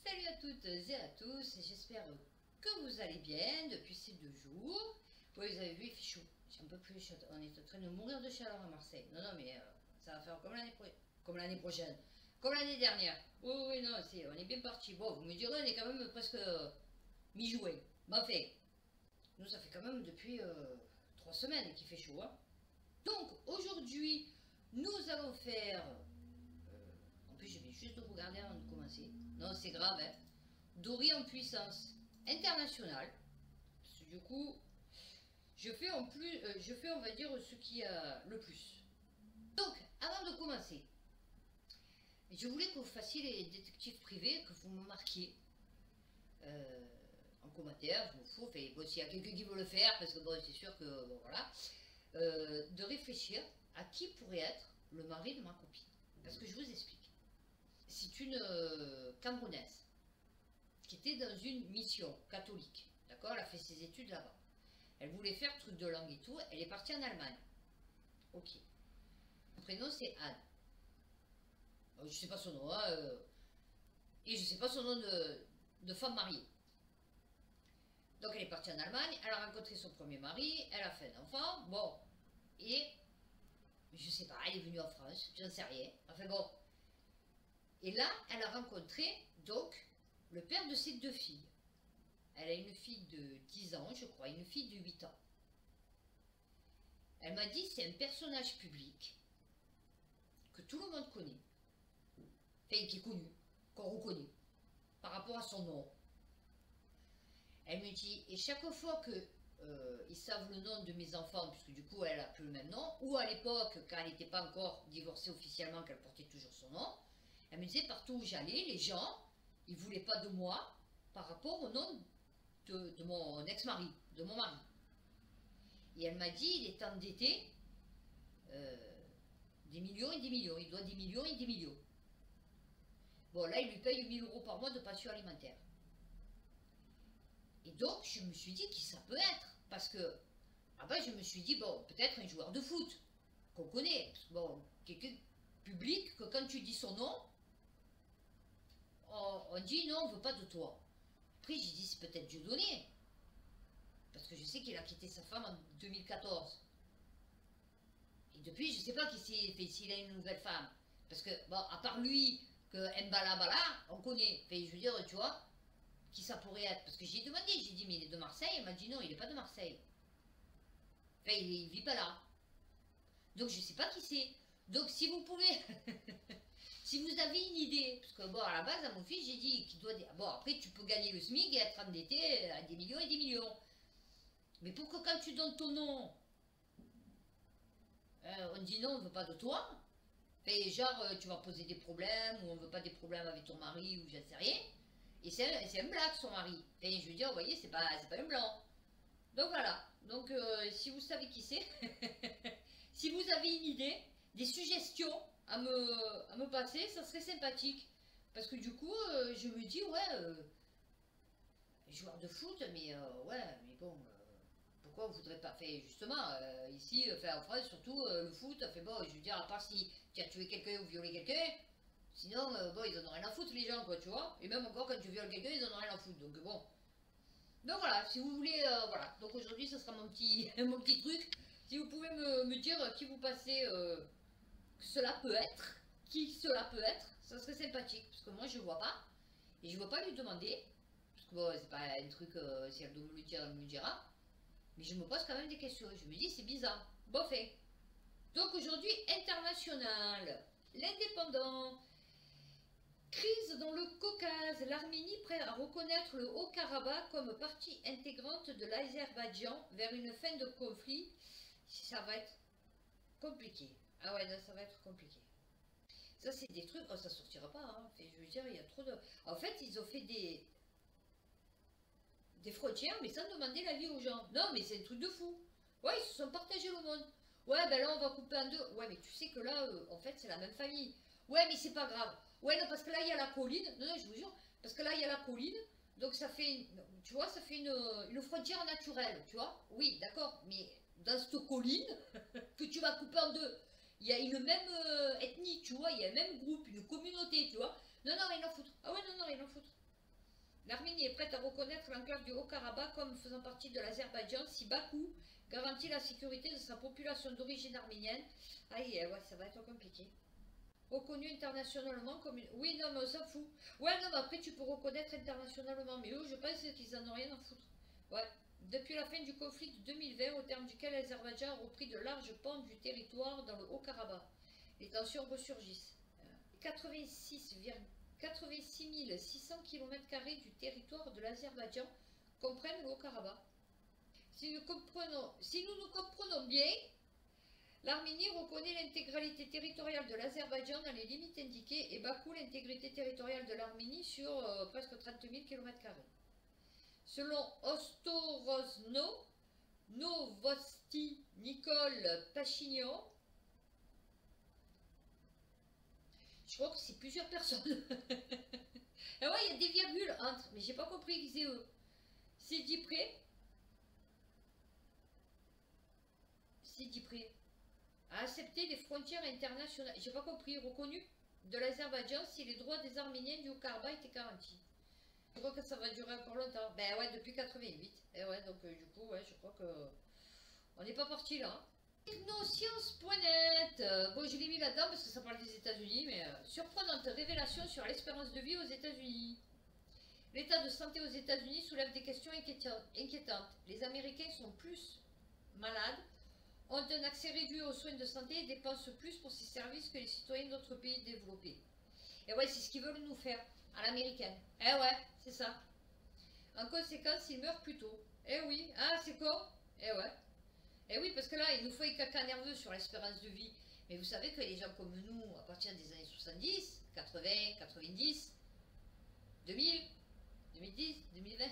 Salut à toutes et à tous, j'espère que vous allez bien depuis ces 2 jours. Oui, vous avez vu, il fait chaud. J'ai un peu plus chaud. On est en train de mourir de chaleur à Marseille. Non, non, mais ça va faire comme l'année prochaine, comme l'année dernière. Oui, oui, non, on est bien parti. Bon, vous me direz, on est quand même presque mi-juin. Mais enfin, nous, ça fait quand même depuis 3 semaines qu'il fait chaud. Hein. Donc, aujourd'hui, nous allons faire en plus, je viens juste de regarder avant de commencer. Non, c'est grave, hein. Dory en puissance internationale. Parce que du coup, je fais, on va dire, ce qui a le plus. Donc, avant de commencer, je voulais que vous fassiez les détectives privés, que vous me marquiez en commentaire. Je m'en fous. Enfin, bon, s'il y a quelqu'un qui veut le faire, parce que bon, c'est sûr que, bon, voilà, de réfléchir à qui pourrait être le mari de ma copine. Parce que je vous explique. C'est une Camerounaise qui était dans une mission catholique. D'accord. Elle a fait ses études là-bas. Elle voulait faire truc de langue et tout. Elle est partie en Allemagne. Ok. Son prénom c'est Anne. Je ne sais pas son nom. Hein, et je ne sais pas son nom de femme mariée. Donc elle est partie en Allemagne. Elle a rencontré son premier mari. Elle a fait un enfant. Bon. Et je ne sais pas. Elle est venue en France. Je n'en sais rien. Enfin bon. Et là, elle a rencontré donc le père de ses 2 filles. Elle a une fille de 10 ans, je crois, une fille de 8 ans. Elle m'a dit c'est un personnage public que tout le monde connaît. Enfin, qui est connu, qu'on reconnaît, par rapport à son nom. Elle me dit, et chaque fois que ils savent le nom de mes enfants, puisque du coup elle a plus le même nom, ou à l'époque, quand elle n'était pas encore divorcée officiellement, qu'elle portait toujours son nom, elle me disait partout où j'allais, les gens, ils ne voulaient pas de moi par rapport au nom de mon ex-mari, de mon mari. Et elle m'a dit, il est endetté des millions et des millions, il doit des millions et des millions. Bon, là, il lui paye 1000 € par mois de pension alimentaire. Et donc, je me suis dit qui ça peut être. Parce que, après, je me suis dit, bon, peut-être un joueur de foot, qu'on connaît. Parce que, bon, quelqu'un public, que quand tu dis son nom, on dit non, on ne veut pas de toi. Après, j'ai dit, c'est peut-être Dieudonné. Parce que je sais qu'il a quitté sa femme en 2014. Et depuis, je ne sais pas qui s'est fait, s'il a une nouvelle femme. Parce que, bon, à part lui, que Mbala Bala, on connaît. Enfin, je veux dire, tu vois, qui ça pourrait être. Parce que j'ai demandé, j'ai dit, mais il est de Marseille. Elle m'a dit non, il n'est pas de Marseille. Enfin, il vit pas là. Donc, je ne sais pas qui c'est. Donc, si vous pouvez, si vous avez une idée, parce que, bon, à la base, à mon fils, j'ai dit qu'il doit... Bon, après, tu peux gagner le SMIC et être endetté à des millions et des millions. Mais pour que quand tu donnes ton nom, on dit non, on ne veut pas de toi. Et genre, tu vas poser des problèmes, ou on ne veut pas des problèmes avec ton mari, ou je ne sais rien. Et c'est un black, son mari. Et je veux dire, vous voyez, c'est pas un blanc. Donc voilà. Donc, si vous savez qui c'est, si vous avez une idée, des suggestions à me passer, ça serait sympathique. Parce que du coup, je me dis, ouais, joueur de foot, mais ouais, mais bon, pourquoi on voudrait pas faire justement ici, en France surtout le foot, fait bon, je veux dire, à part si tu as tué quelqu'un ou violé quelqu'un, sinon bon, ils en ont rien à foutre les gens, quoi, tu vois. Et même encore quand tu violes quelqu'un, ils en ont rien à foutre, donc bon. Donc voilà, si vous voulez, voilà. Donc aujourd'hui, ce sera mon petit, mon petit truc. Si vous pouvez me dire qui vous passez que cela peut être, qui cela peut être, ça serait sympathique, parce que moi je vois pas, et je ne veux pas lui demander, parce que bon, c'est pas un truc, si elle doit me le dire, elle me le dira. Mais je me pose quand même des questions. Je me dis, c'est bizarre. Bon fait. Donc aujourd'hui, international. L'indépendant. Crise dans le Caucase. L'Arménie prête à reconnaître le Haut-Karabakh comme partie intégrante de l'Azerbaïdjan vers une fin de conflit. Ça va être compliqué. Ah ouais, non, ça va être compliqué. Ça, c'est des trucs... Oh, ça sortira pas. Hein. Fait, je veux dire, il y a trop de... En fait, ils ont fait des frontières, mais sans demander l'avis aux gens. Non, mais c'est un truc de fou. Ouais, ils se sont partagés le monde. Ouais, ben là, on va couper en 2. Ouais, mais tu sais que là, en fait, c'est la même famille. Ouais, mais c'est pas grave. Ouais, non, parce que là, il y a la colline. Non, non, je vous jure. Parce que là, il y a la colline. Donc, ça fait, tu vois, ça fait une frontière naturelle, tu vois. Oui, d'accord. Mais dans cette colline que tu vas couper en 2, il y a une même ethnie, tu vois. Il y a un même groupe, une communauté, tu vois. Non, non, rien à foutre. Ah ouais, non, non, rien à foutre. L'Arménie est prête à reconnaître l'enclave du Haut-Karabakh comme faisant partie de l'Azerbaïdjan si Bakou garantit la sécurité de sa population d'origine arménienne. Aïe, ouais, ça va être compliqué. Reconnu internationalement comme une... Oui, non, mais on s'en fout. Ouais, non, mais après, tu peux reconnaître internationalement. Mais eux, je pense qu'ils en ont rien à foutre. Ouais. Depuis la fin du conflit de 2020, au terme duquel l'Azerbaïdjan a repris de larges pans du territoire dans le Haut-Karabakh, les tensions ressurgissent. 86 600 km² du territoire de l'Azerbaïdjan comprennent le Haut-Karabakh. Si nous nous comprenons bien, l'Arménie reconnaît l'intégralité territoriale de l'Azerbaïdjan dans les limites indiquées et Bakou l'intégrité territoriale de l'Arménie sur presque 30 000 km². Selon Ostorozno Novosti Nicole Pachignan, je crois que c'est plusieurs personnes. Et ouais, il y a des virgules entre, mais j'ai pas compris qui c'est eux. C'est Dipré. C'est Dipré. A accepté les frontières internationales. J'ai pas compris. Reconnu de l'Azerbaïdjan si les droits des Arméniens du Haut-Karabakh étaient garantis. Je crois que ça va durer encore longtemps. Ben ouais, depuis 88. Et ouais, donc du coup, ouais, je crois que on n'est pas parti là. Technoscience.net. Bon, je l'ai mis là-dedans parce que ça parle des États-Unis, mais surprenante révélation sur l'espérance de vie aux États-Unis. L'état de santé aux États-Unis soulève des questions inquiétantes. Les Américains sont plus malades, ont un accès réduit aux soins de santé et dépensent plus pour ces services que les citoyens d'autres pays développés. Et ouais, c'est ce qu'ils veulent nous faire, à l'américaine. Eh ouais, c'est ça. En conséquence, ils meurent plus tôt. Eh oui, ah c'est con. Eh ouais. Eh oui, parce que là, il nous faut un caca nerveux sur l'espérance de vie. Mais vous savez que les gens comme nous, à partir des années 70, 80, 90, 2000, 2010, 2020,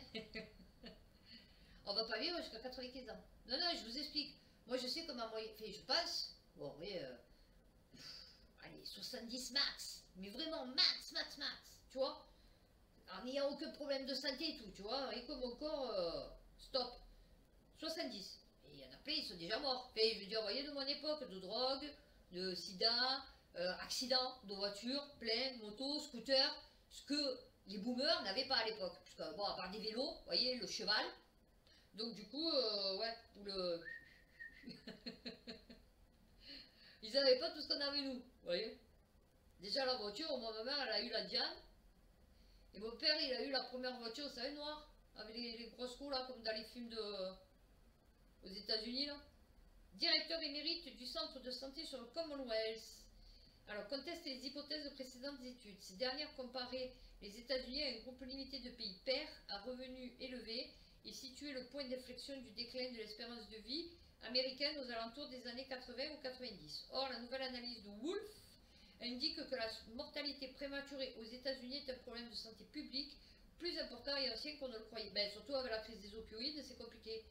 on va pas vivre jusqu'à 95 ans. Non, non, je vous explique. Moi, je sais comment moi, je passe. Bon, oui, allez, 70 max. Mais vraiment max, max, max. Tu vois, en n'ayant aucun problème de santé et tout, tu vois. Et comme mon corps, stop. 70. Et il y en a plein, ils sont déjà morts. Enfin, je veux dire, vous voyez, de mon époque, de drogue, de sida, accidents de voiture, plein, moto, scooter, ce que les boomers n'avaient pas à l'époque. Puisque, bon, à part des vélos, vous voyez, le cheval. Donc, du coup, ouais, ou le. Ils n'avaient pas tout ce qu'on avait nous, vous voyez. Déjà, la voiture, moi, ma mère, elle a eu la Diane. Et mon père, il a eu la première voiture, vous savez, noire, avec les grosses roues, là, comme dans les films aux États-Unis, là. Directeur émérite du centre de santé sur le Commonwealth. Alors, conteste les hypothèses de précédentes études. Ces dernières comparaient les États-Unis à un groupe limité de pays pairs à revenus élevés et situaient le point d'inflexion du déclin de l'espérance de vie américaine aux alentours des années 80 ou 90. Or, la nouvelle analyse de Wolf indique que la mortalité prématurée aux États-Unis est un problème de santé publique plus important et ancien qu'on ne le croyait. Ben, surtout avec la crise des opioïdes, c'est compliqué.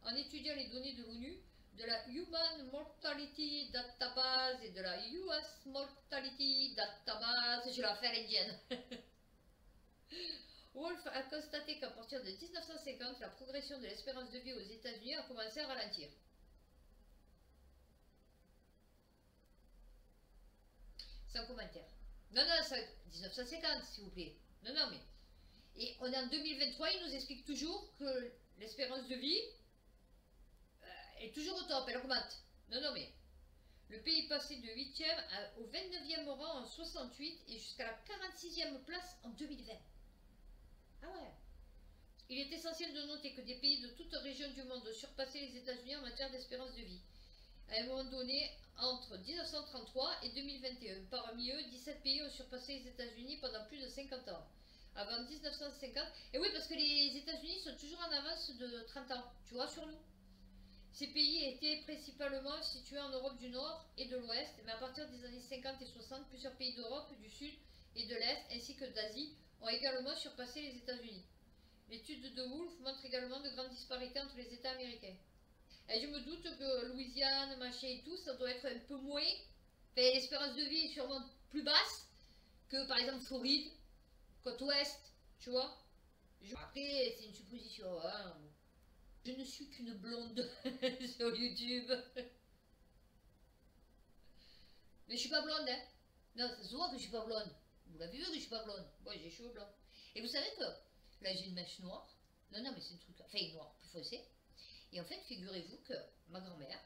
En étudiant les données de l'ONU, de la Human Mortality Database et de la US Mortality Database, je vais la faire indienne. Wolf a constaté qu'à partir de 1950, la progression de l'espérance de vie aux États-Unis a commencé à ralentir. Sans commentaire. Non, non, ça, 1950, s'il vous plaît. Non, non, mais... Et on est en 2023, il nous explique toujours que l'espérance de vie est toujours au top, elle augmente. Non, non, mais... Le pays passé de 8e au 29e rang en 68 et jusqu'à la 46e place en 2020. Ah ouais. Il est essentiel de noter que des pays de toute région du monde ont surpassé les États-Unis en matière d'espérance de vie. À un moment donné, entre 1933 et 2021. Parmi eux, 17 pays ont surpassé les États-Unis pendant plus de 50 ans. Avant 1950. Et oui, parce que les États-Unis sont toujours en avance de 30 ans, tu vois, sur nous. Ces pays étaient principalement situés en Europe du Nord et de l'Ouest, mais à partir des années 50 et 60, plusieurs pays d'Europe, du Sud et de l'Est, ainsi que d'Asie, ont également surpassé les États-Unis. L'étude de Wolf montre également de grandes disparités entre les États américains. Et je me doute que Louisiane, machin et tout, ça doit être un peu moins. Enfin, l'espérance de vie est sûrement plus basse que par exemple Floride, côte ouest, tu vois. Après, c'est une supposition, hein. Je ne suis qu'une blonde sur YouTube. Mais je suis pas blonde, hein. Non, ça se voit que je suis pas blonde. Vous l'avez vu que je suis pas blonde. Moi, j'ai les cheveux blancs. Et vous savez que Là, j'ai une mèche noire. Non, non, mais c'est un truc, enfin, noir, plus foncé. Et en fait, figurez-vous que ma grand-mère,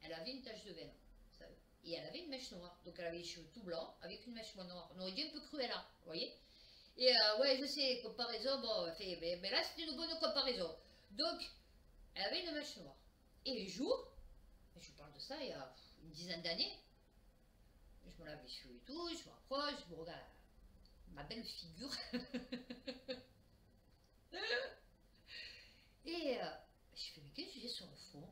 elle avait une tache de veine, vous savez, et elle avait une mèche noire. Donc, elle avait les cheveux tout blancs avec une mèche noire. On aurait dit un peu Cruella, vous voyez. Et ouais, je sais, comparaison, bon, fait, mais là, c'était une bonne comparaison. Donc, elle avait une mèche noire. Et un jour, je vous parle de ça il y a une dizaine d'années, je me lave les cheveux et tout, je m'approche, je me regarde ma belle figure. Et je fais, mais qu'est-ce que j'ai sur le front?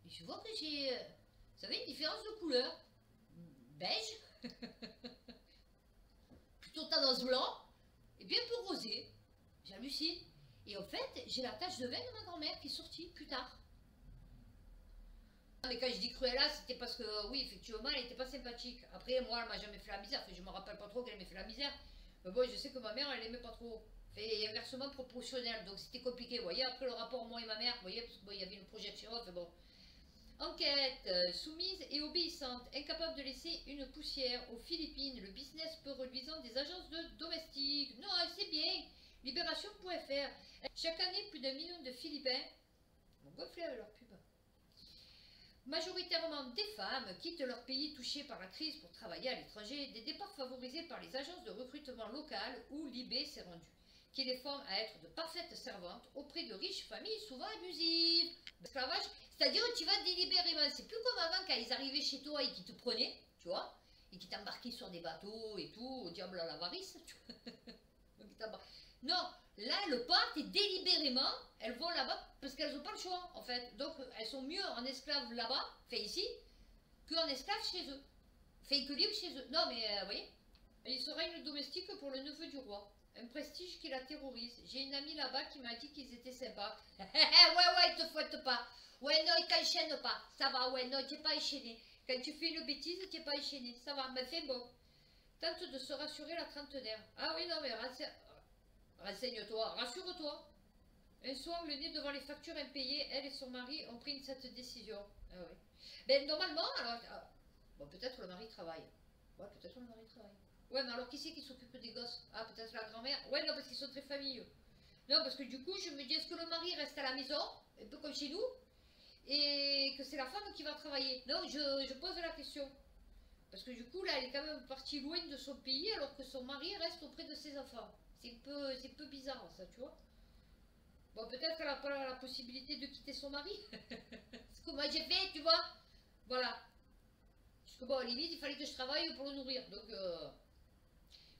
Et je vois que j'ai, vous savez, une différence de couleur. Beige, plutôt tendance blanc, et bien un peu rosé. J'hallucine. Et en fait, j'ai la tache de veine de ma grand-mère qui est sortie plus tard. Mais quand je dis Cruella, c'était parce que, oui, effectivement, elle n'était pas sympathique. Après, moi, elle m'a jamais fait la misère. Enfin, je me rappelle pas trop qu'elle m'ait fait la misère. Mais bon, je sais que ma mère, elle aimait pas trop. Et inversement proportionnel. Donc, c'était compliqué. Vous voyez, après le rapport moi et ma mère, vous voyez, parce qu'il y avait une projection. Enfin, bon. Enquête, soumise et obéissante, incapable de laisser une poussière. Aux Philippines, le business peu reluisant des agences de domestiques. Non, c'est bien. Libération.fr. Chaque année, plus d'1 million de Philippins vont gonfler avec leur pub. Majoritairement des femmes quittent leur pays touché par la crise pour travailler à l'étranger, des départs favorisés par les agences de recrutement locales où l'IB s'est rendu, qui les forment à être de parfaites servantes auprès de riches familles souvent abusives. L'esclavage, c'est-à-dire que tu vas délibérément, c'est plus comme avant quand ils arrivaient chez toi et qu'ils te prenaient, tu vois, et qui t'embarquaient sur des bateaux et tout, au diable à l'avarice, tu vois. Non, là, le part est délibérément, elles vont là-bas parce qu'elles n'ont pas le choix, en fait. Donc, elles sont mieux en esclave là-bas, fait ici, qu'en esclave chez eux. Fait que libre chez eux. Non, mais, vous voyez, il sera une domestique pour le neveu du roi. Un prestige qui la terrorise. J'ai une amie là-bas qui m'a dit qu'ils étaient sympas. Ouais, ils te fouettent pas. Ouais, non, ils t'enchaînent pas. Ça va, ouais, non, t'es pas enchaîné. Quand tu fais une bêtise, t'es pas enchaîné. Ça va, mais fais bon. Tente de se rassurer la trentenaire. Ah oui, non, mais renseigne-toi, rassure-toi. Un soir, le nez devant les factures impayées, elle et son mari ont pris cette décision. Ah oui. Ben, normalement, alors, bon, peut-être le mari travaille. Ouais, peut-être le mari travaille. Ouais, mais alors qui c'est qui s'occupe des gosses? Ah, peut-être la grand-mère. Ouais, non, parce qu'ils sont très familiaux. Non, parce que du coup, je me dis, est-ce que le mari reste à la maison, un peu comme chez nous, et que c'est la femme qui va travailler? Non, je pose la question. Parce que du coup, là, elle est quand même partie loin de son pays, alors que son mari reste auprès de ses enfants. C'est un peu bizarre, ça, tu vois. Bon, peut-être qu'elle n'a pas la possibilité de quitter son mari. C'est comme moi j'ai fait, tu vois. Voilà. Parce que bon, à la limite, il fallait que je travaille pour le nourrir. Donc,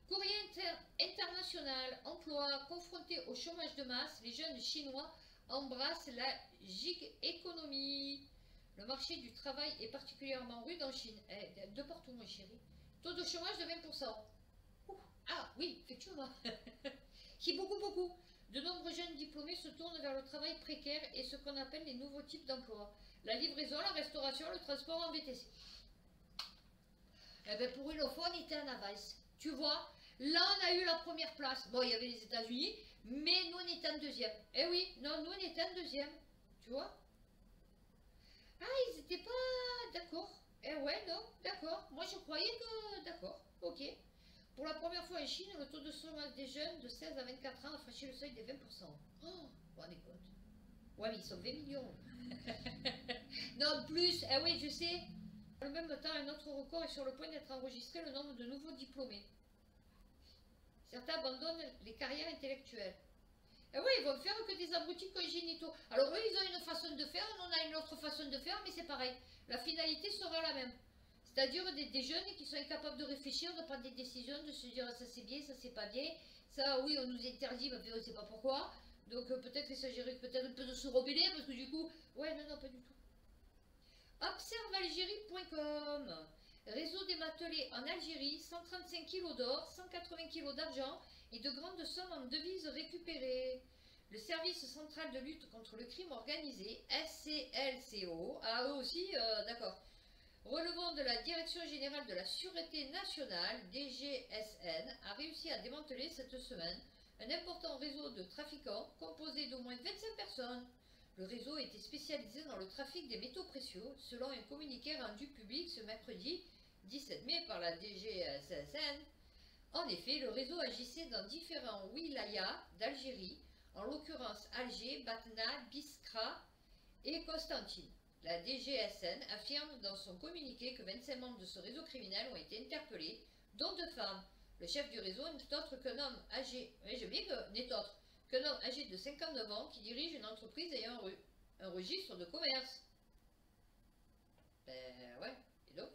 courrier international, emploi, confronté au chômage de masse, les jeunes chinois embrassent la gig économie. Le marché du travail est particulièrement rude en Chine. De partout, mon chéri. Taux de chômage de 20%. Ouh. Ah oui, effectivement. Qui est beaucoup, beaucoup. De nombreux jeunes diplômés se tournent vers le travail précaire et ce qu'on appelle les nouveaux types d'emplois. La livraison, la restauration, le transport en VTC. Eh bien, pour une fois, on était en avance. Tu vois, là, on a eu la première place. Bon, il y avait les États-Unis, mais nous, on était en deuxième. Eh oui, non, nous, on était en deuxième. Tu vois? Ah, ils n'étaient pas d'accord. Eh ouais, non, d'accord. Moi, je croyais que... D'accord, ok. Pour la première fois en Chine, le taux de chômage des jeunes de 16 à 24 ans a franchi le seuil des 20%. Oh, vous rendez compte? Ouais, mais ils sont 20 millions. Non, plus, eh oui, je sais. En même temps, un autre record est sur le point d'être enregistré, le nombre de nouveaux diplômés. Certains abandonnent les carrières intellectuelles. Eh oui, ils vont faire que des abrutis congénitaux. Alors eux, ils ont une façon de faire, on a une autre façon de faire, mais c'est pareil. La finalité sera la même. C'est-à-dire des jeunes qui sont incapables de réfléchir, de prendre des décisions, de se dire ça c'est bien, ça c'est pas bien. Ça, oui, on nous interdit, mais on ne sait pas pourquoi. Donc peut-être qu'il s'agirait peut-être un peu de se rebeller, parce que du coup, ouais, non, pas du tout. Observealgérie.com. Réseau démantelé en Algérie, 135 kg d'or, 180 kg d'argent et de grandes sommes en devises récupérées. Le service central de lutte contre le crime organisé, SCLCO, a eux aussi, d'accord, relevant de la Direction générale de la Sûreté nationale, DGSN, a réussi à démanteler cette semaine un important réseau de trafiquants composé d'au moins 25 personnes. Le réseau était spécialisé dans le trafic des métaux précieux, selon un communiqué rendu public ce mercredi 17 mai par la DGSN. En effet, le réseau agissait dans différents wilayas d'Algérie, en l'occurrence Alger, Batna, Biskra et Constantine. La DGSN affirme dans son communiqué que 25 membres de ce réseau criminel ont été interpellés, dont 2 femmes. Le chef du réseau n'est autre qu'un homme âgé, de 59 ans qui dirige une entreprise ayant un registre de commerce. Ben ouais, et donc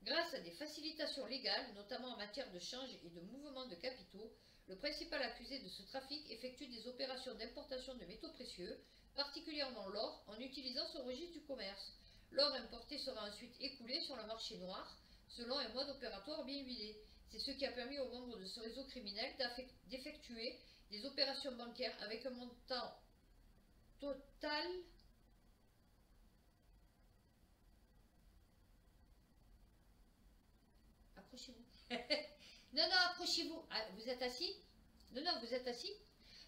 grâce à des facilitations légales, notamment en matière de change et de mouvement de capitaux, le principal accusé de ce trafic effectue des opérations d'importation de métaux précieux, particulièrement l'or, en utilisant son registre du commerce. L'or importé sera ensuite écoulé sur le marché noir, selon un mode opératoire bien huilé. C'est ce qui a permis aux membres de ce réseau criminel d'effectuer des opérations bancaires avec un montant total Accrochez-vous. Non, non, accrochez-vous. Ah, vous êtes assis? Non, non, vous êtes assis?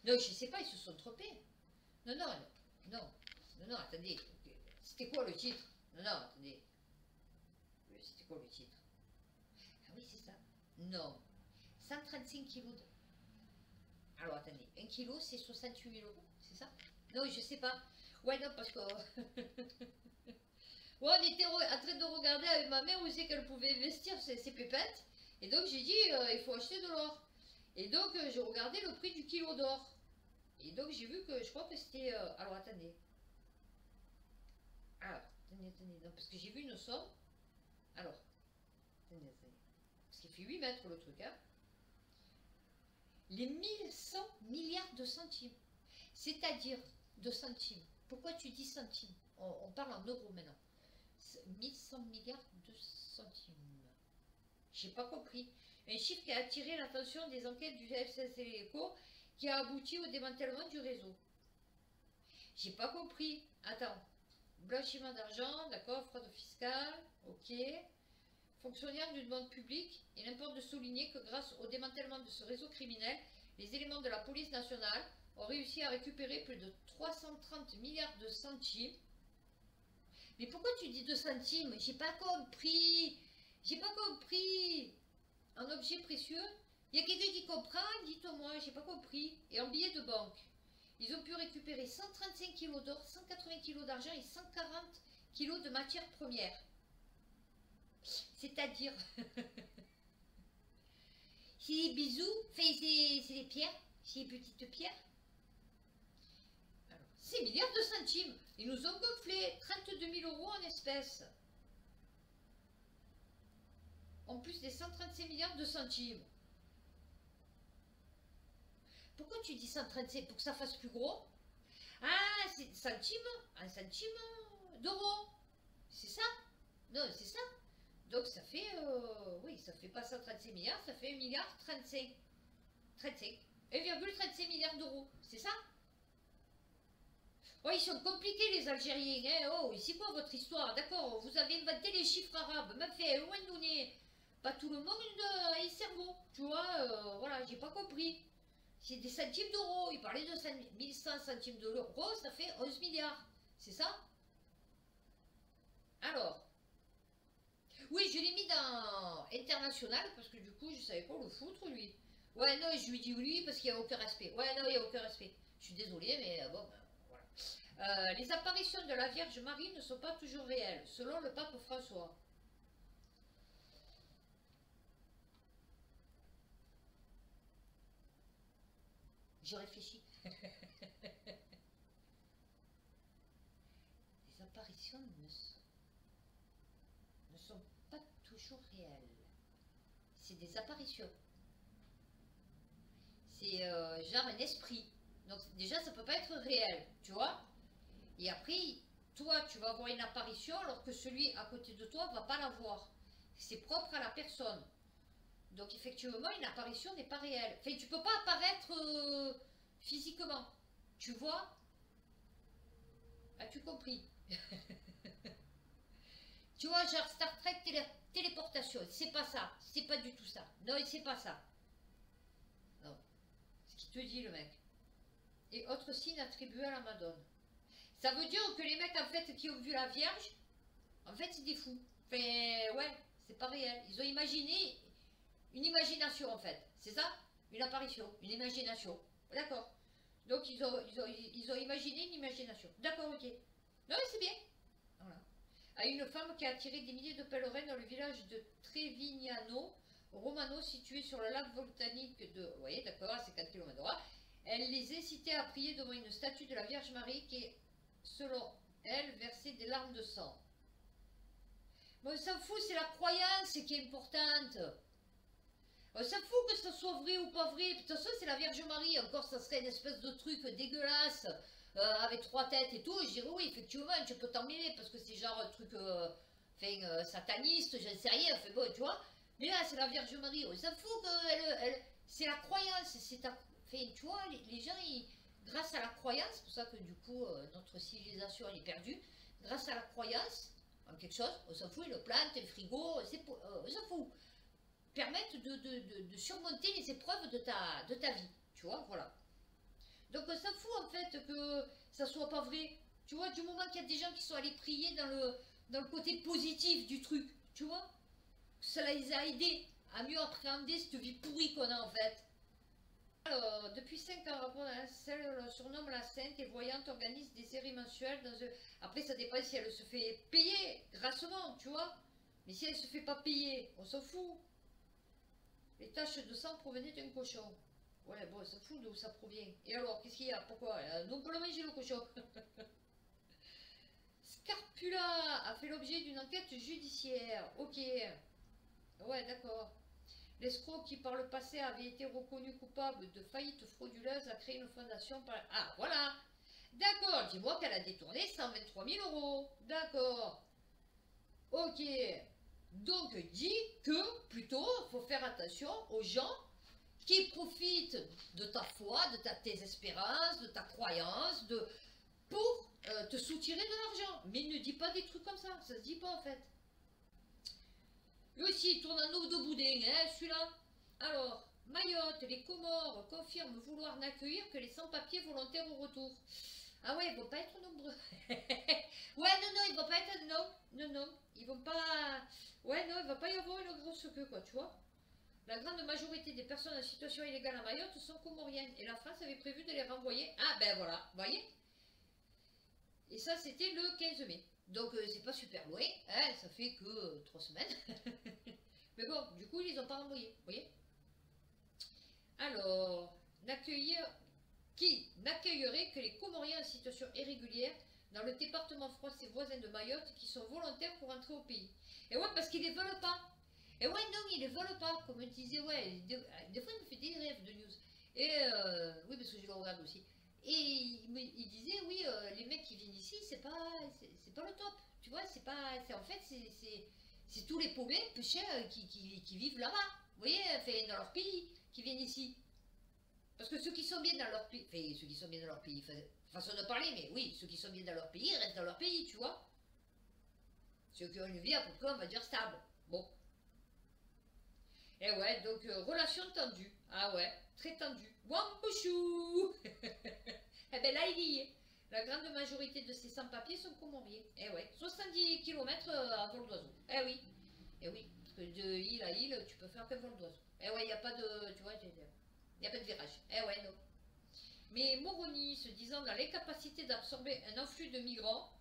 Non, je sais pas, ils se sont trompés. Non, non, non, non, non, attendez. C'était quoi le titre? Non, non, attendez. C'était quoi le titre? Ah oui, c'est ça. Non. 135 kilos de... Alors, attendez. 1 kilo, c'est 68 000 euros, c'est ça? Non, je sais pas. Ouais, non, parce que... Ouais, on était en train de regarder avec ma mère où c'est qu'elle pouvait investir ses pépettes. Et donc j'ai dit, il faut acheter de l'or. Et donc j'ai regardé le prix du kilo d'or. Et donc j'ai vu que je crois que c'était... alors attendez. Alors, attendez. Non, parce que j'ai vu une somme. Alors, attendez. Parce qu'il fait 8 mètres le truc, hein. Les 1100 milliards de centimes. C'est-à-dire de centimes. Pourquoi tu dis centimes? On parle en euros maintenant. 1100 milliards de centimes. J'ai pas compris. Un chiffre qui a attiré l'attention des enquêtes du FCC-ECO qui a abouti au démantèlement du réseau. J'ai pas compris. Attends. Blanchiment d'argent, d'accord, fraude fiscale, ok. Fonctionnaire d'une banque publique, il importe de souligner que grâce au démantèlement de ce réseau criminel, les éléments de la police nationale ont réussi à récupérer plus de 330 milliards de centimes. Mais pourquoi tu dis 2 centimes? J'ai pas compris. J'ai pas compris. En objet précieux, il y a quelqu'un qui comprend? Dites-moi, j'ai pas compris. Et en billets de banque, ils ont pu récupérer 135 kg d'or, 180 kg d'argent et 140 kg de matières premières. C'est-à-dire... c'est des bisous, c'est des pierres, c'est des petites pierres. Alors, 6 milliards de centimes. Ils nous ont gonflé 32 000 euros en espèces. En plus des 135 milliards de centimes. Pourquoi tu dis 135? Pour que ça fasse plus gros? Ah, c'est centime, un centime d'euro. C'est ça? Non, c'est ça. Donc ça fait, oui, ça fait pas 135 milliards, ça fait 1 milliard 35. 35. 1,35 milliard d'euros. C'est ça? Oh, ils sont compliqués les Algériens, hein. Oh, c'est quoi votre histoire? D'accord, vous avez inventé les chiffres arabes, mais fait, loin de donner. Pas tout le monde a un cerveau, tu vois, voilà, j'ai pas compris. C'est des centimes d'euros, il parlait de 1100 centimes d'euros, ça fait 11 milliards, c'est ça? Alors, oui, je l'ai mis dans international, parce que du coup, je savais pas le foutre, lui. Ouais, non, je lui dis oui, parce qu'il n'y a aucun respect. Ouais, non, il n'y a aucun respect. Je suis désolée, mais bon, ben, voilà. Les apparitions de la Vierge Marie ne sont pas toujours réelles, selon le pape François. Je réfléchis. Les apparitions ne sont pas toujours réelles. C'est des apparitions. C'est genre un esprit. Donc déjà, ça peut pas être réel, tu vois. Et après, toi, tu vas avoir une apparition alors que celui à côté de toi va pas la voir. C'est propre à la personne. Donc effectivement, une apparition n'est pas réelle. Enfin, tu peux pas apparaître physiquement. Tu vois? As-tu compris? Tu vois, genre Star Trek téléportation. C'est pas ça. C'est pas du tout ça. Non, c'est pas ça. Non. Ce qu'il te dit, le mec. Et autre signe attribué à la Madone. Ça veut dire que les mecs, en fait, qui ont vu la Vierge, en fait, c'est des fous. Enfin, ouais, c'est pas réel. Ils ont imaginé une imagination en fait, c'est ça? Une apparition, une imagination. D'accord. Donc ils ont imaginé une imagination. D'accord, ok. Non mais c'est bien. Voilà. À une femme qui a attiré des milliers de pèlerins dans le village de Trevignano Romano, situé sur le lac volcanique de... Vous voyez, d'accord, à 50 km/h. Elle les incitait à prier devant une statue de la Vierge Marie qui, selon elle, versait des larmes de sang. Bon, on s'en fout, c'est la croyance qui est importante. On s'en fout que ce soit vrai ou pas vrai. De toute façon, c'est la Vierge Marie. Encore, ça serait une espèce de truc dégueulasse, avec 3 têtes et tout. Je dirais, oui, effectivement, tu peux t'en mêler, parce que c'est genre un truc sataniste, je ne sais rien. Enfin bon, tu vois. Mais là, c'est la Vierge Marie. On s'en fout que c'est la croyance. Tu vois, les gens, grâce à la croyance, c'est pour ça que du coup, notre civilisation, elle est perdue. Grâce à la croyance en quelque chose, on s'en fout, une plante, un frigo, on s'en fout. Permettent de surmonter les épreuves de ta vie, tu vois, voilà. Donc on s'en fout en fait que ça soit pas vrai, tu vois, du moment qu'il y a des gens qui sont allés prier dans le côté positif du truc, tu vois, cela les a aidés à mieux appréhender cette vie pourrie qu'on a en fait. Alors, depuis 5 ans, celle surnomme la Sainte et voyante organise des séries mensuelles dans un... Après, ça dépend si elle se fait payer grassement, tu vois. Mais si elle se fait pas payer, on s'en fout. Les taches de sang provenaient d'un cochon. Ouais, bon, on s'en fout d'où ça provient. Et alors, qu'est-ce qu'il y a? Pourquoi? Nous, on peut le manger, le cochon. Scarpula a fait l'objet d'une enquête judiciaire. Ok. Ouais, d'accord. L'escroc qui par le passé avait été reconnu coupable de faillite frauduleuse a créé une fondation par... Ah, voilà. D'accord, dis-moi qu'elle a détourné 123 000 euros. D'accord. Ok. Donc, dit que, plutôt, il faut faire attention aux gens qui profitent de ta foi, tes espérances, de ta croyance, pour te soutirer de l'argent. Mais ne dis pas des trucs comme ça se dit pas en fait. Lui aussi, il tourne un œuf de boudin, hein, celui-là. Alors, Mayotte, les Comores confirment vouloir n'accueillir que les sans-papiers volontaires au retour. Ah ouais, ils vont pas être nombreux. Ouais, non, ils vont pas être... Non, ils vont pas... Ouais, non, il va pas y avoir une grosse queue, quoi, tu vois. La grande majorité des personnes en situation illégale à Mayotte sont comoriennes. Et la France avait prévu de les renvoyer. Ah, ben voilà, vous voyez. Et ça, c'était le 15 mai. Donc, c'est pas super loin, hein, ça fait que 3 semaines. Mais bon, du coup, ils les ont pas renvoyés, vous voyez. Alors, qui n'accueillerait que les Comoriens en situation irrégulière dans le département français voisin de Mayotte qui sont volontaires pour entrer au pays. Et ouais, parce qu'ils les veulent pas. Et ouais, non, ils les veulent pas. Comme je disais, ouais, des fois, il me fait des rêves de news. Et oui, parce que je le regarde aussi. Et il disait, oui, les mecs qui viennent ici, c'est pas le top. Tu vois, en fait, c'est tous les paumés, pécheurs, qui vivent là-bas. Vous voyez, enfin, dans leur pays, qui viennent ici. Parce que ceux qui sont bien dans leur pays, enfin, ceux qui sont bien dans leur pays, façon de parler, mais oui, ceux qui sont bien dans leur pays, restent dans leur pays, tu vois. Ceux qui ont une vie à peu près, on va dire, stable. Bon. Et ouais, donc, relation tendue. Ah ouais, très tendue. Wambouchou. Eh ben là, il y est. La grande majorité de ces sans-papiers sont comoriens. Eh ouais, 70 km à vol d'oiseau. Eh oui. Eh oui, parce que de île à île, tu peux faire qu'un vol d'oiseau. Eh ouais, il n'y a pas de... Tu vois, il n'y a pas de virage. Eh ouais, non. Mais Moroni, se disant dans l'incapacité d'absorber un afflux de migrants...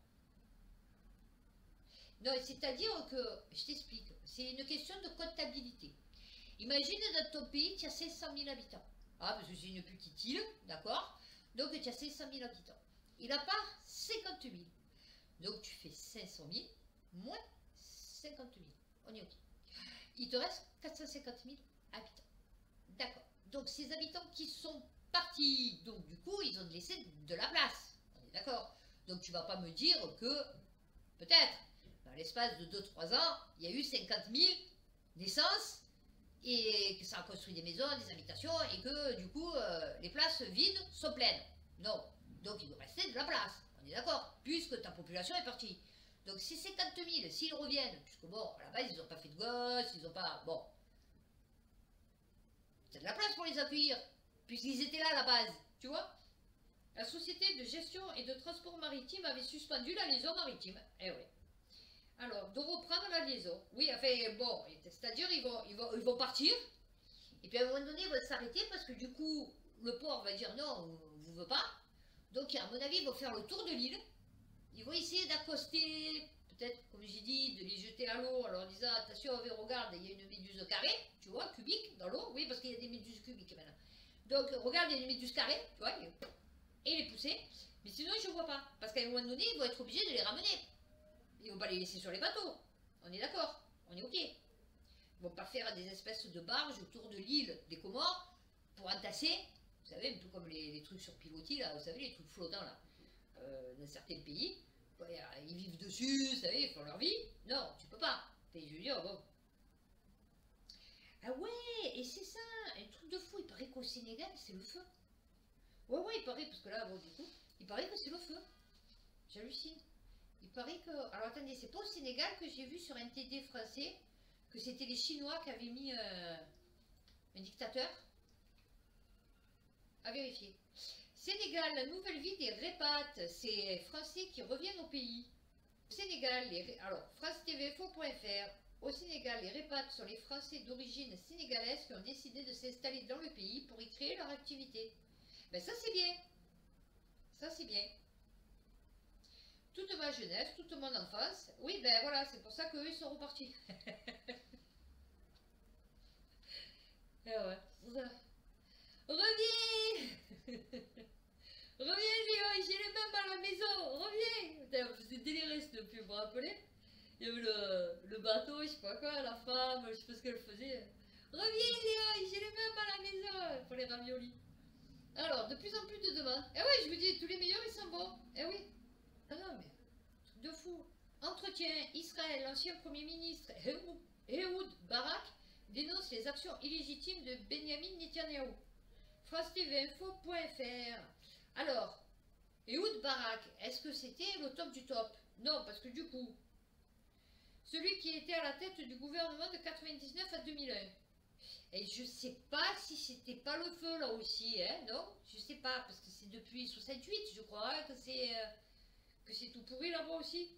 Non, c'est-à-dire que... Je t'explique. C'est une question de comptabilité. Imagine dans ton pays, tu as 500 000 habitants. Ah, parce que c'est une petite île, d'accord? Donc tu as 500 000 habitants. Il a part 50 000. Donc tu fais 500 000 moins 50 000. On est OK. Il te reste 450 000 habitants. D'accord. Donc ces habitants qui sont partis, donc du coup, ils ont laissé de la place. On est d'accord? Donc tu vas pas me dire que, peut-être, dans l'espace de 2-3 ans, il y a eu 50 000 naissances et que ça a construit des maisons, des habitations, et que du coup, les places vides sont pleines. Non. Donc il doit rester de la place. On est d'accord? Puisque ta population est partie. Donc ces 50 000, s'ils reviennent, puisque bon, à la base, ils n'ont pas fait de gosses, ils n'ont pas... Bon. C'est de la place pour les accueillir, puisqu'ils étaient là à la base, tu vois? La société de gestion et de transport maritime avait suspendu la liaison maritime. Eh oui. Alors, de reprendre la liaison. Oui, enfin, bon, c'est-à-dire, ils vont partir. Et puis à un moment donné, ils vont s'arrêter parce que du coup, le port va dire non, on vous veut pas. Donc, à mon avis, ils vont faire le tour de l'île. Ils vont essayer d'accoster, peut-être, comme j'ai dit, de les jeter à l'eau en leur disant attention, regarde, il y a une méduse carrée, tu vois, cubique dans l'eau. Oui, parce qu'il y a des méduses cubiques maintenant. Donc, regarde, il y a une méduse carrée, tu vois, et les pousser. Mais sinon, je ne vois pas. Parce qu'à un moment donné, ils vont être obligés de les ramener. Ils ne vont pas les laisser sur les bateaux. On est d'accord, on est OK. Ils ne vont pas faire des espèces de barges autour de l'île des Comores pour entasser, vous savez, un peu comme les trucs sur pilotis, là, vous savez, les trucs flottants, là, dans certains pays. Ouais, ils vivent dessus, vous savez, ils font leur vie. Non, tu peux pas. Et je veux dire, bon. Ah ouais, et c'est ça, un truc de fou. Il paraît qu'au Sénégal, c'est le feu. Ouais, ouais, il paraît, parce que là, bon, du coup, il paraît que c'est le feu. J'hallucine. Il paraît que... Alors attendez, c'est pas au Sénégal que j'ai vu sur un TD français que c'était les Chinois qui avaient mis un dictateur. À vérifier. Sénégal, la nouvelle vie des répates. C'est Français qui reviennent au pays. Au Sénégal, alors, francetvfo.fr. Au Sénégal, les répates sont les Français d'origine sénégalaise qui ont décidé de s'installer dans le pays pour y créer leur activité. Ben ça c'est bien. Ça c'est bien. Toute ma jeunesse, toute mon enfance. Oui, ben voilà, c'est pour ça qu'eux, ils sont repartis. Eh ouais. Reviens. Reviens, Léon, j'ai les mêmes à la maison. Reviens. Putain, on faisait délirer cette pub, vous vous rappelez? Il y avait le bateau, je sais pas quoi, la femme, je sais pas ce qu'elle faisait. Reviens, Léon, j'ai les mêmes à la maison pour les raviolis. Alors, de plus en plus de demandes. Eh oui, je vous dis, tous les meilleurs, ils sont bons. Eh oui. Ah non, mais... de fou. Entretien. Israël, l'ancien Premier ministre Ehud Barak dénonce les actions illégitimes de Benjamin Netanyahou. FranceTVinfo.fr. Alors, Ehud Barak, est-ce que c'était le top du top? Non, parce que du coup, celui qui était à la tête du gouvernement de 99 à 2001. Et je sais pas si c'était pas le feu là aussi, hein, non? Je sais pas, parce que c'est depuis 68, je crois, hein, que c'est tout pourri là-bas aussi.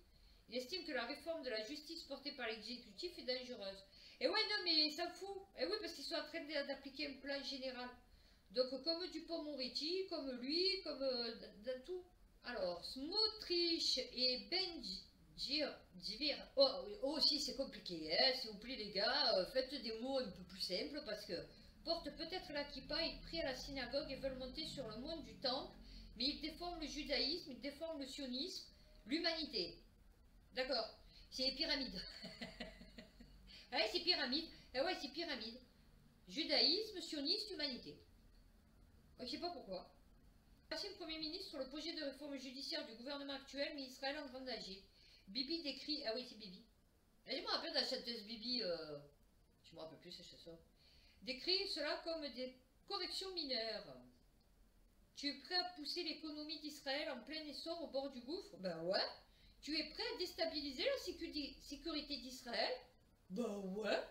Il estime que la réforme de la justice portée par l'exécutif est dangereuse. Et ouais, non, mais ça fout. Et oui, parce qu'ils sont en train d'appliquer un plan général. Donc, comme Dupond-Moretti, comme lui, comme dans tout. Alors, Smotrich et Benjir, oh, aussi c'est compliqué, hein, s'il vous plaît les gars, faites des mots un peu plus simples parce que portent peut-être la kippa, ils prient à la synagogue et veulent monter sur le monde du temple, mais ils déforment le judaïsme, ils déforment le sionisme, l'humanité. D'accord, c'est les pyramides. Ah ouais, c'est pyramide. Ah ouais, c'est pyramide. Judaïsme, sionisme, humanité. Je sais pas pourquoi. Ancien Premier ministre sur le projet de réforme judiciaire du gouvernement actuel, mais Israël en grand danger. Bibi décrit... Ah oui, c'est Bibi. Et je me rappelle de la chanteuse Bibi... Je me rappelle plus cette chanson. Décrit cela comme des corrections mineures. Tu es prêt à pousser l'économie d'Israël en plein essor au bord du gouffre? Ben ouais. Tu es prêt à déstabiliser la sécurité d'Israël? Ben ouais.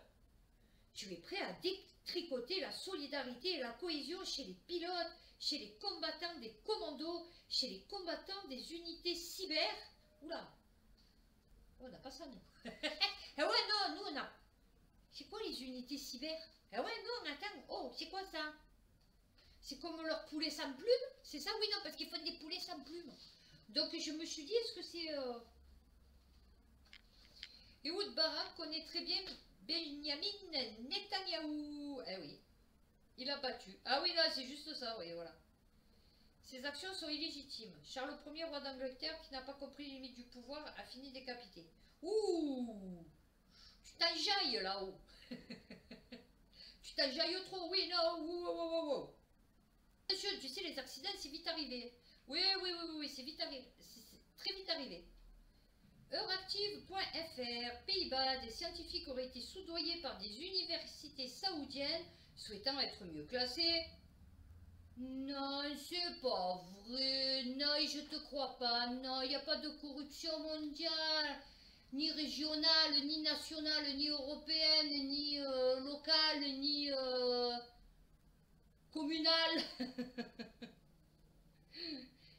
Tu es prêt à détricoter la solidarité et la cohésion chez les pilotes, chez les combattants des commandos, chez les combattants des unités cyber? Oula. Oh, on n'a pas ça, nous. Ah ouais, non, nous, on a... C'est quoi les unités cyber? Ah ouais, non, attends. Oh, c'est quoi ça? C'est comme leur poulet sans plume? C'est ça? Oui, non, parce qu'ils font des poulets sans plume. Donc, je me suis dit, est-ce que c'est... Ehud Barak connaît très bien Benjamin Netanyahou. Eh oui. Il a battu. Ah oui, là, c'est juste ça, oui, voilà. Ces actions sont illégitimes. Charles Ier, roi d'Angleterre, qui n'a pas compris les limites du pouvoir, a fini décapité. Ouh! Tu t'enjailles là-haut. Tu t'enjailles trop, oui, non, wow. Attention, tu sais, les accidents, c'est vite arrivé. Oui, c'est vite arrivé. C'est très vite arrivé. Euractiv.fr, Pays-Bas, des scientifiques auraient été soudoyés par des universités saoudiennes souhaitant être mieux classés. Non, c'est pas vrai. Non, je te crois pas. Non, il n'y a pas de corruption mondiale, ni régionale, ni nationale, ni européenne, ni locale, ni communale,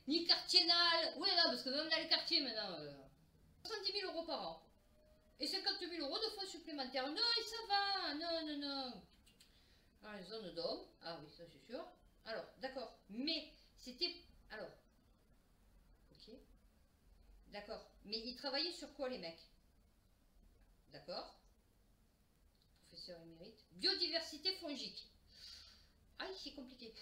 ni quartiernale. Oui, non, parce que même dans les quartiers maintenant, 70 000 € par an. Et 50 000 euros de fonds supplémentaires. Non, et ça va. Non, non, non. Ah, les zones d'hommes. Ah oui, ça c'est sûr. Alors, d'accord. Mais c'était... Alors, ok. D'accord. Mais ils travaillaient sur quoi les mecs? D'accord. Professeur émérite. Biodiversité fongique. Ah, c'est compliqué.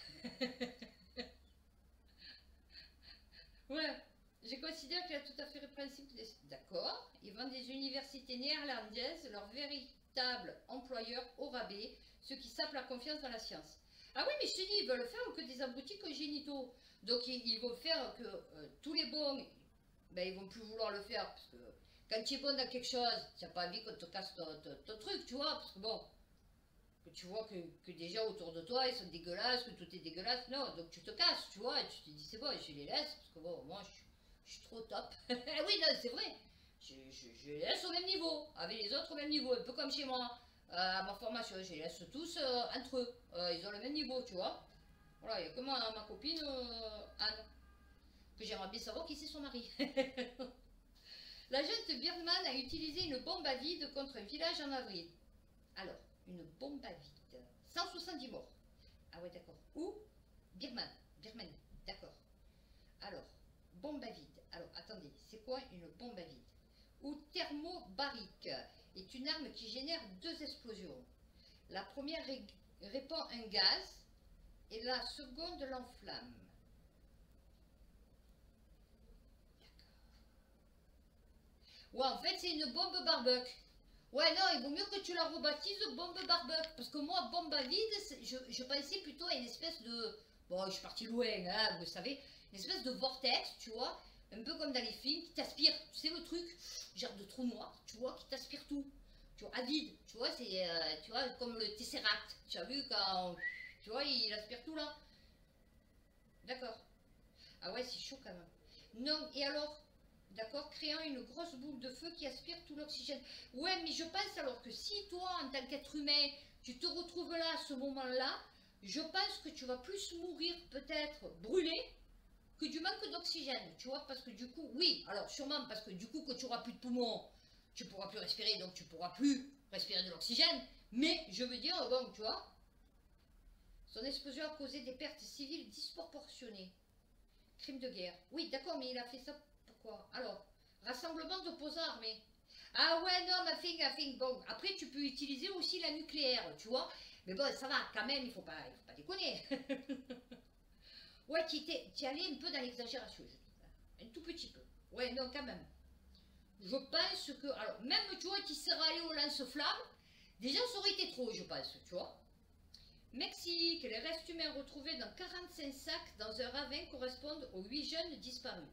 Ouais. Je considère qu'il a tout à fait répréhensible. D'accord. Ils vendent des universités néerlandaises, leur véritable employeur au rabais, ceux qui sapent la confiance dans la science. Ah oui, mais je te dis, ils veulent faire que des abrutis congénitaux. Donc ils vont faire que tous les bons, ben, ils vont plus vouloir le faire. Parce que quand tu es bon dans quelque chose, tu n'as pas envie qu'on te casse ton truc, tu vois. Parce que bon, que tu vois que des gens autour de toi, ils sont dégueulasses, que tout est dégueulasse. Non, donc tu te casses, tu vois. Et tu te dis, c'est bon, je les laisse. Parce que bon, moi, je suis trop top. Oui, non, c'est vrai. Je les laisse au même niveau, avec les autres au même niveau, un peu comme chez moi. À ma formation, je les laisse tous entre eux. Ils ont le même niveau, tu vois. Voilà, il n'y a que ma copine Anne, que j'aimerais bien savoir qui c'est son mari. La jeune Birman a utilisé une bombe à vide contre un village en avril. Alors, une bombe à vide. 170 morts. Ah ouais, d'accord. Où? Birman. Birman, d'accord. Alors, bombe à vide. Alors, attendez, c'est quoi une bombe à vide? Ou thermobarique est une arme qui génère deux explosions. La première répand un gaz et la seconde l'enflamme. Ouais, en fait, c'est une bombe barbecue. Ouais, non, il vaut mieux que tu la rebaptises bombe barbecue. Parce que moi, bombe à vide, je pensais plutôt à une espèce de... Bon, je suis partie loin, hein, vous savez. Une espèce de vortex, tu vois. Un peu comme dans les films, qui t'aspire. Tu sais le truc, genre de trou noir, tu vois, qui t'aspire tout. Tu vois, à vide. Tu vois, c'est tu vois, comme le Tesseract. Tu as vu quand... Tu vois, il aspire tout là. D'accord. Ah ouais, c'est chaud quand même. Non, et alors, d'accord, créant une grosse boule de feu qui aspire tout l'oxygène. Ouais, mais je pense alors que si toi, en tant qu'être humain, tu te retrouves là à ce moment-là, je pense que tu vas plus mourir peut-être brûlé que du manque d'oxygène, tu vois, parce que du coup, oui, alors sûrement parce que du coup, que tu auras plus de poumons, tu pourras plus respirer, donc tu pourras plus respirer de l'oxygène, mais je veux dire, bon, tu vois, son explosion a causé des pertes civiles disproportionnées. Crime de guerre. Oui, d'accord, mais il a fait ça pourquoi? Alors, rassemblement d'opposants armés. Ah ouais, non, ma fille, bon, après tu peux utiliser aussi la nucléaire, tu vois. Mais bon, ça va, quand même, il faut pas déconner. Ouais, tu allais un peu dans l'exagération, je trouve. Un tout petit peu. Ouais, non, quand même. Je pense que, alors, même, tu vois, qui serait allé au lance-flamme, déjà, ça aurait été trop, je pense, tu vois. Mexique, les restes humains retrouvés dans 45 sacs dans un ravin correspondent aux 8 jeunes disparus.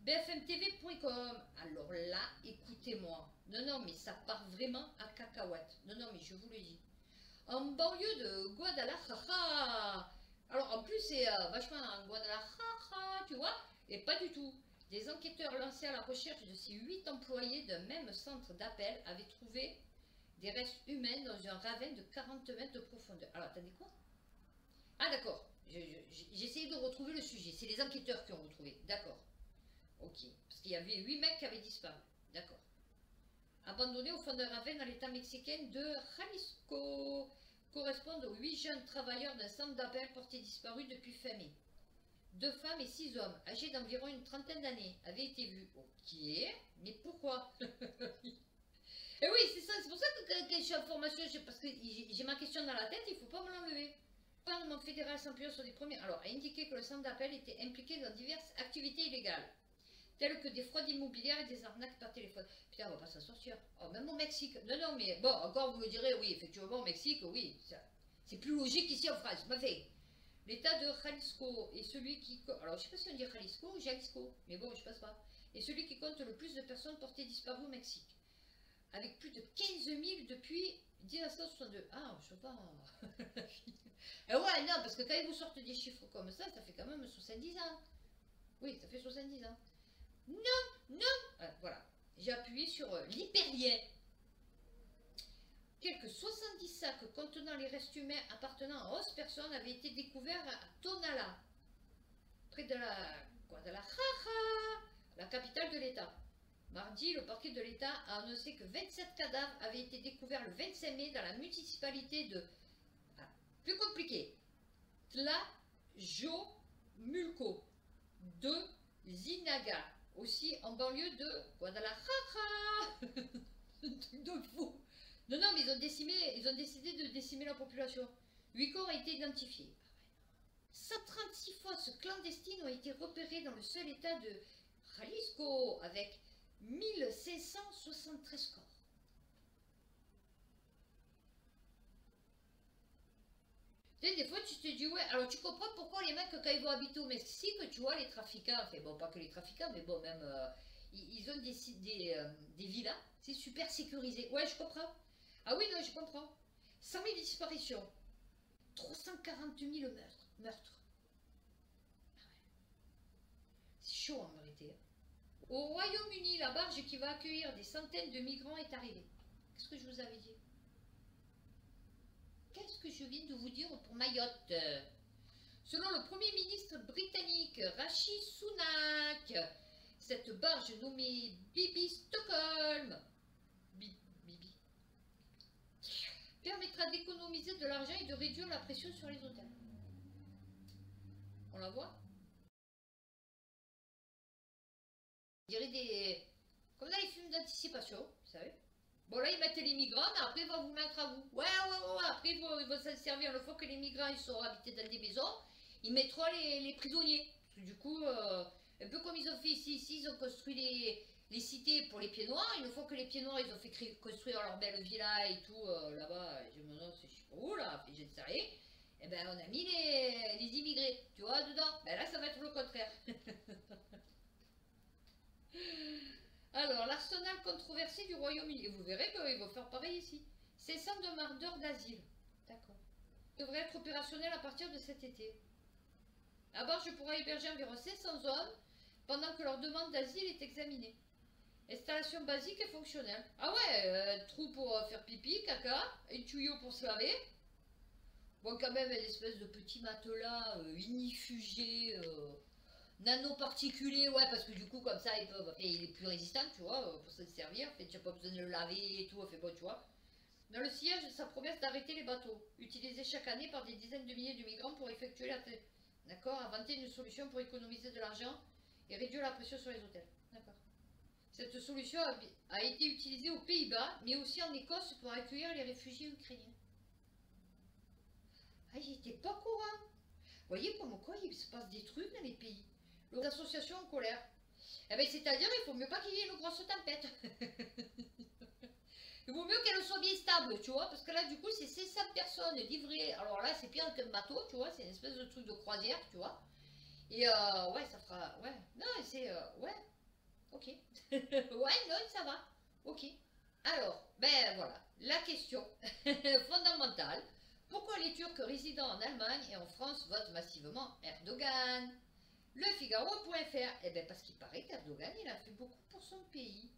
BFMTV.com. Alors là, écoutez-moi. Non, non, mais ça part vraiment à cacahuète. Non, non, mais je vous le dis. En banlieue de Guadalajara. Alors en plus, c'est vachement en Guadalajara, tu vois. Et pas du tout. Des enquêteurs lancés à la recherche de ces 8 employés d'un même centre d'appel avaient trouvé des restes humains dans un ravin de 40 mètres de profondeur. Alors, attendez quoi? Ah, d'accord. J'ai essayé de retrouver le sujet. C'est les enquêteurs qui ont retrouvé. D'accord. Ok. Parce qu'il y avait 8 mecs qui avaient disparu. D'accord. Abandonnés au fond d'un ravin dans l'état mexicain de Jalisco. Correspondent aux 8 jeunes travailleurs d'un centre d'appel portés disparus depuis fin mai. 2 femmes et 6 hommes, âgés d'environ une trentaine d'années, avaient été vus. Ok. Mais pourquoi? Et oui, c'est ça, c'est pour ça que je suis en formation, parce que j'ai ma question dans la tête, il ne faut pas me l'enlever. Le gouvernement fédéral s'appuyant sur les premiers, alors, a indiqué que le centre d'appel était impliqué dans diverses activités illégales, telles que des fraudes immobilières et des arnaques par téléphone. Putain, on va pas s'en sortir. Oh, même au Mexique. Non, non, mais bon, encore vous me direz, oui, effectivement, au Mexique, oui, c'est plus logique ici en France. Mais fait, l'état de Jalisco est celui qui... Alors, je sais pas si on dit Jalisco ou Jalisco, mais bon, je passe pas. Et celui qui compte le plus de personnes portées disparues au Mexique, avec plus de 15 000 depuis 1962. Ah, je sais pas. Et ouais, non, parce que quand ils vous sortent des chiffres comme ça fait quand même 70 ans. Oui, ça fait 70 ans. Non, non. Voilà, j'ai appuyé sur l'hyperlien. Quelques 70 sacs contenant les restes humains appartenant à 11 personnes avaient été découverts à Tonala, près de la Guadalajara, la capitale de l'État. Mardi, le parquet de l'État a annoncé que 27 cadavres avaient été découverts le 25 mai dans la municipalité de... Ah, plus compliqué. Tlajomulco de Zinaga, aussi en banlieue de Guadalajara. Un truc de fou. Non, non, mais ils ont décidé de décimer la population. 8 corps ont été identifiés. 136 fosses clandestines ont été repérées dans le seul état de Jalisco, avec 1573 corps. Des fois, tu te dis, ouais, alors tu comprends pourquoi les mecs, quand ils vont habiter au Mexique, tu vois, les trafiquants, enfin bon, pas que les trafiquants, mais bon, même, ils ont des villas, c'est super sécurisé. Ouais, je comprends. Ah oui, non, je comprends. 100 000 disparitions, 340 000 meurtres. C'est chaud en vérité. Au Royaume-Uni, la barge qui va accueillir des centaines de migrants est arrivée. Qu'est-ce que je vous avais dit? Qu'est-ce que je viens de vous dire pour Mayotte? Selon le Premier ministre britannique Rishi Sunak, cette barge nommée Bibi Stockholm Bibi, permettra d'économiser de l'argent et de réduire la pression sur les hôtels. On la voit? On dirait des... comme dans les films d'anticipation, vous savez. Bon là ils mettent les migrants, mais après ils vont vous mettre à vous. Ouais, après ils vont s'en servir. Une fois que les migrants ils seront habités dans des maisons, ils mettront les prisonniers. Parce que du coup, un peu comme ils ont fait ici, ils ont construit les cités pour les pieds noirs. Une fois que les pieds noirs ils ont fait construire leur belle villa et tout, là-bas, je me demande c'est je sais pas où là, je ne sais rien. Et ben on a mis les immigrés, tu vois, dedans. Ben là ça va être le contraire. Alors, l'arsenal controversé du Royaume-Uni. Et vous verrez qu'ils vont faire pareil ici. 500 demandeurs d'asile. D'accord. Devrait être opérationnel à partir de cet été. La barge pourra héberger environ 500 hommes pendant que leur demande d'asile est examinée. Installation basique et fonctionnelle. Ah ouais, trou pour faire pipi, caca, un tuyau pour se laver. Bon, quand même, une espèce de petit matelas inifugé. Nanoparticulé, ouais, parce que du coup, comme ça, il est plus résistant, tu vois, pour se servir. Fait, tu n'as pas besoin de le laver et tout, fait bon, tu vois. Dans le sillage de sa promesse d'arrêter les bateaux, utilisés chaque année par des dizaines de milliers de migrants pour effectuer la tête. D'accord, inventer une solution pour économiser de l'argent et réduire la pression sur les hôtels. D'accord. Cette solution a été utilisée aux Pays-Bas, mais aussi en Écosse pour accueillir les réfugiés ukrainiens. Ah, j'étais pas au courant. Vous voyez comme quoi il se passe des trucs dans les pays. Les associations en colère. Eh ben, c'est-à-dire il faut mieux pas qu'il y ait une grosse tempête. Il vaut mieux qu'elle soit bien stable, tu vois, parce que là, du coup, c'est 500 personnes livrées. Alors là, c'est pire qu'un bateau, tu vois, c'est une espèce de truc de croisière, tu vois. Et ouais, ça fera... Ouais, non, c'est... ouais, ok. Ouais, non, ça va. Ok. Alors, ben voilà, la question fondamentale. Pourquoi les Turcs résidant en Allemagne et en France votent massivement Erdogan? Le Figaro.fr. Eh bien, parce qu'il paraît qu'Erdogan, il a fait beaucoup pour son pays.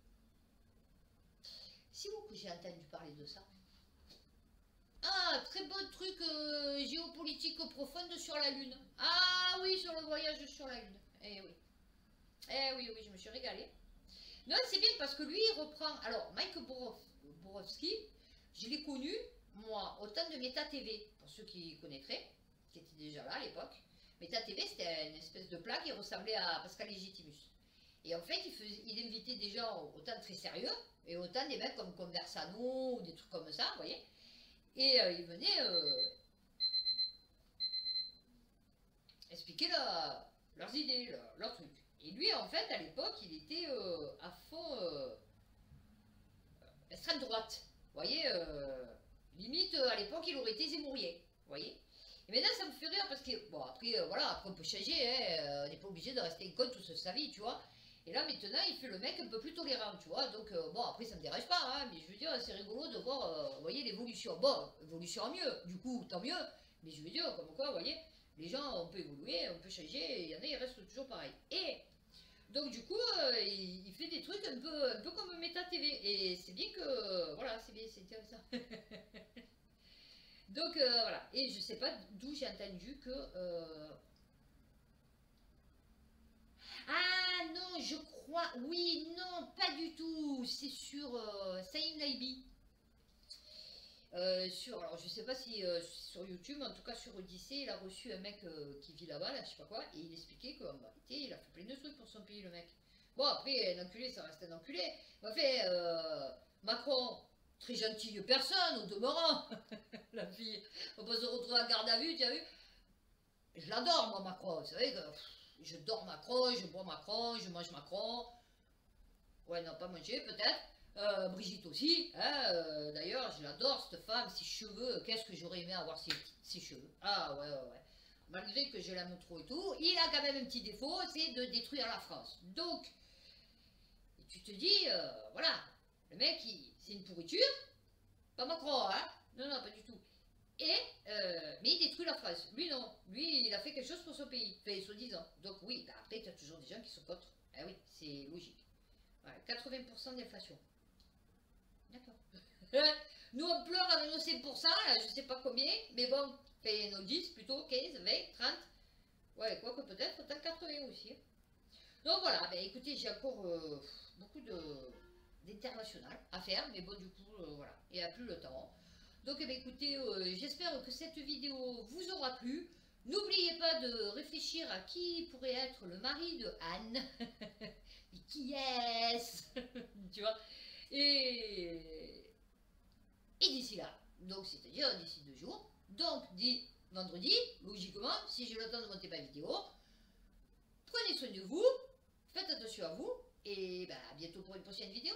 C'est où que j'ai entendu parler de ça? Ah, très bon truc géopolitique profonde sur la Lune. Ah oui, sur le voyage sur la Lune. Eh oui. Eh oui, oui, je me suis régalée. Non, c'est bien parce que lui, il reprend... Alors, Mike Borowski, je l'ai connu, moi, au temps de Meta TV, pour ceux qui connaîtraient, qui étaient déjà là à l'époque. Meta TV, c'était une espèce de plat qui ressemblait à Pascal Légitimus. Et en fait, il invitait des gens autant très sérieux, et autant des mecs comme Conversano, ou des trucs comme ça, vous voyez. Et il venait expliquer leurs idées, leurs trucs. Et lui, en fait, à l'époque, il était à fond extrême droite. Vous voyez, limite, à l'époque, il aurait été zémourien. Vous voyez. Et maintenant, ça me fait rire parce que, bon, après, voilà, après on peut changer, hein, on n'est pas obligé de rester en compte toute sa vie, tu vois. Et là, maintenant, il fait le mec un peu plus tolérant, tu vois. Donc, bon, après, ça me dérange pas, hein, mais je veux dire, c'est rigolo de voir, vous voyez, l'évolution. Bon, évolution en mieux, du coup, tant mieux. Mais je veux dire, comme quoi, vous voyez, les gens, on peut évoluer, on peut changer, et il y en a, ils restent toujours pareil. Et donc du coup, il fait des trucs un peu comme Meta TV. Et c'est bien que... voilà, c'est bien, c'est intéressant. Donc voilà. Et je sais pas d'où j'ai entendu que... Ah non, je crois, oui, non, pas du tout, c'est sur Saïm Laibi. Alors je sais pas si sur YouTube, en tout cas sur Odyssée, il a reçu un mec qui vit là-bas, là, je sais pas quoi, et il expliquait qu'en réalité, il a fait plein de trucs pour son pays, le mec. Bon, après, un enculé, ça reste un enculé. En fait, Macron, très gentille personne, au demeurant, la fille, on peut se retrouver en garde à vue, tu as vu. Je l'adore, moi, Macron, c'est vrai que je dors Macron, je bois Macron, je mange Macron. Ouais, non, pas manger, peut-être. Brigitte aussi, hein, d'ailleurs, je l'adore, cette femme, ses cheveux, qu'est-ce que j'aurais aimé avoir ses cheveux. Ah, ouais, ouais, ouais. Malgré que je l'aime trop et tout, il a quand même un petit défaut, c'est de détruire la France. Donc, tu te dis, voilà, le mec, c'est une pourriture, pas Macron, hein, non, non, pas du tout. Et, mais il détruit la France. Lui, non. Lui, il a fait quelque chose pour son pays. Enfin, soi-disant. Donc, oui, bah, après, tu as toujours des gens qui sont contre. Ah oui, c'est logique. Voilà, 80% d'inflation. D'accord. Nous, on pleure avec nos 5%, là, je sais pas combien, mais bon, enfin, nos 10 plutôt, 15, 20, 30. Ouais, quoi que peut-être, t'as 80 aussi. Donc voilà, ben écoutez, j'ai encore beaucoup d'international à faire, mais bon, du coup, voilà, il n'y a plus le temps. Donc, eh bien, écoutez, j'espère que cette vidéo vous aura plu. N'oubliez pas de réfléchir à qui pourrait être le mari de Anne. Et qui est-ce? Tu vois? Et d'ici là, donc c'est-à-dire d'ici 2 jours, donc dit vendredi, logiquement, si j'ai le temps de monter ma vidéo, prenez soin de vous, faites attention à vous, et bah, à bientôt pour une prochaine vidéo.